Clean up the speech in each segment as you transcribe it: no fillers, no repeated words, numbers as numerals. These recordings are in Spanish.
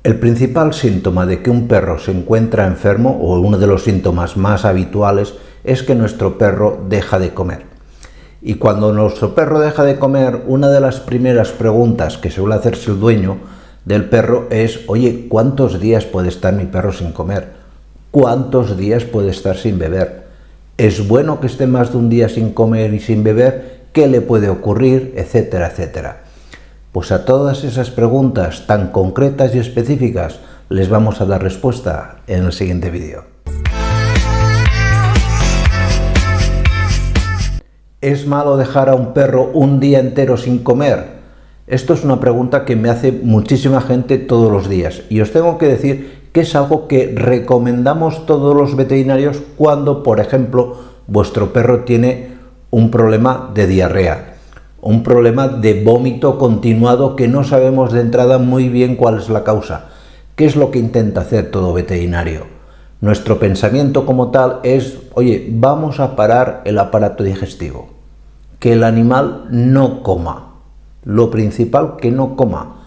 El principal síntoma de que un perro se encuentra enfermo, o uno de los síntomas más habituales, es que nuestro perro deja de comer. Y cuando nuestro perro deja de comer, una de las primeras preguntas que suele hacerse el dueño del perro es: oye, ¿cuántos días puede estar mi perro sin comer? ¿Cuántos días puede estar sin beber? ¿Es bueno que esté más de un día sin comer y sin beber? ¿Qué le puede ocurrir? Etcétera, etcétera. Pues a todas esas preguntas tan concretas y específicas les vamos a dar respuesta en el siguiente vídeo. ¿Es malo dejar a un perro un día entero sin comer? Esto es una pregunta que me hace muchísima gente todos los días, y os tengo que decir que es algo que recomendamos todos los veterinarios cuando, por ejemplo, vuestro perro tiene un problema de diarrea, un problema de vómito continuado que no sabemos de entrada muy bien cuál es la causa. ¿Qué es lo que intenta hacer todo veterinario? Nuestro pensamiento como tal es: oye, vamos a parar el aparato digestivo, que el animal no coma. Lo principal, que no coma.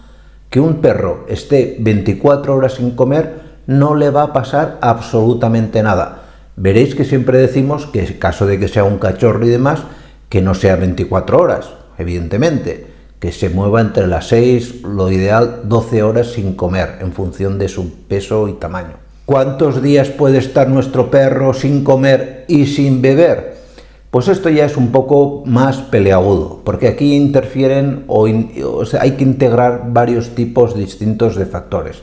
Que un perro esté 24 horas sin comer no le va a pasar absolutamente nada. Veréis que siempre decimos que en caso de que sea un cachorro y demás, que no sea 24 horas, evidentemente, que se mueva entre las 6, lo ideal 12 horas sin comer, en función de su peso y tamaño. ¿Cuántos días puede estar nuestro perro sin comer y sin beber? Pues esto ya es un poco más peleagudo, porque aquí interfieren o sea, hay que integrar varios tipos distintos de factores.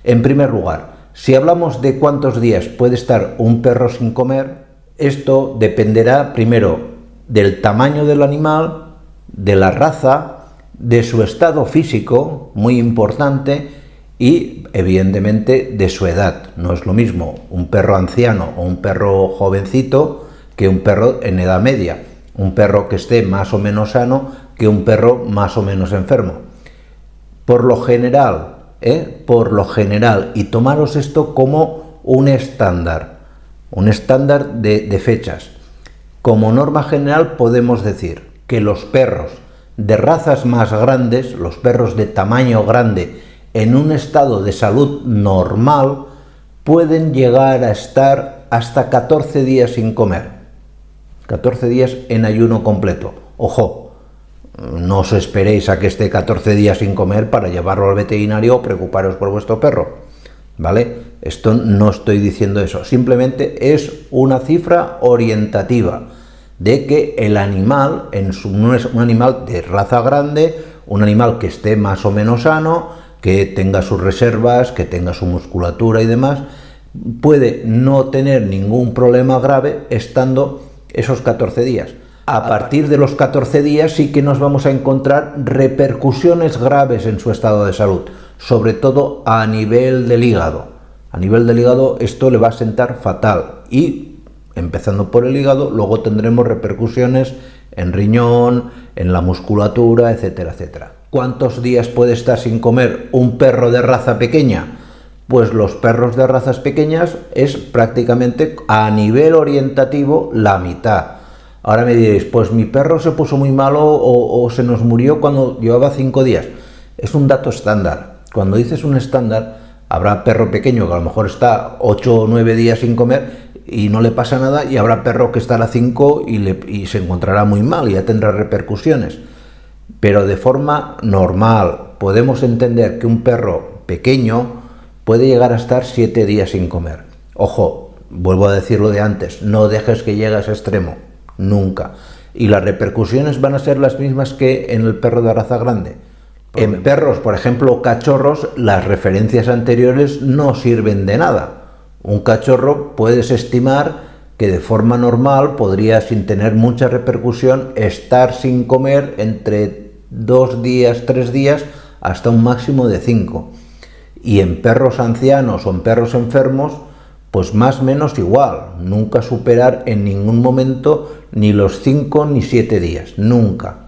En primer lugar, si hablamos de cuántos días puede estar un perro sin comer, esto dependerá primero del tamaño del animal, de la raza, de su estado físico, muy importante, y evidentemente de su edad. No es lo mismo un perro anciano o un perro jovencito que un perro en edad media, un perro que esté más o menos sano que un perro más o menos enfermo. Por lo general, y tomaros esto como un estándar de fechas. Como norma general podemos decir que los perros de razas más grandes, los perros de tamaño grande, en un estado de salud normal, pueden llegar a estar hasta 14 días sin comer. 14 días en ayuno completo. Ojo, no os esperéis a que esté 14 días sin comer para llevarlo al veterinario o preocuparos por vuestro perro, ¿vale? Esto no estoy diciendo eso, simplemente es una cifra orientativa de que el animal, no es un animal de raza grande, un animal que esté más o menos sano, que tenga sus reservas, que tenga su musculatura y demás, puede no tener ningún problema grave estando esos 14 días. A partir de los 14 días sí que nos vamos a encontrar repercusiones graves en su estado de salud, sobre todo a nivel del hígado. A nivel del hígado esto le va a sentar fatal, y empezando por el hígado, luego tendremos repercusiones en riñón, en la musculatura, etcétera, etcétera. ¿Cuántos días puede estar sin comer un perro de raza pequeña? Pues los perros de razas pequeñas es prácticamente a nivel orientativo la mitad. Ahora me diréis: pues mi perro se puso muy malo o se nos murió cuando llevaba 5 días. Es un dato estándar. Cuando dices un estándar, habrá perro pequeño que a lo mejor está 8 o 9 días sin comer y no le pasa nada, y habrá perro que estará 5 y se encontrará muy mal y ya tendrá repercusiones. Pero de forma normal podemos entender que un perro pequeño puede llegar a estar 7 días sin comer. Ojo, vuelvo a decir lo de antes, no dejes que llegue a ese extremo, nunca. Y las repercusiones van a ser las mismas que en el perro de raza grande. En perros, por ejemplo, cachorros, las referencias anteriores no sirven de nada. Un cachorro puedes estimar que de forma normal podría, sin tener mucha repercusión, estar sin comer entre 2 días, 3 días, hasta un máximo de 5. Y en perros ancianos o en perros enfermos, pues más o menos igual, nunca superar en ningún momento ni los 5 ni 7 días, nunca.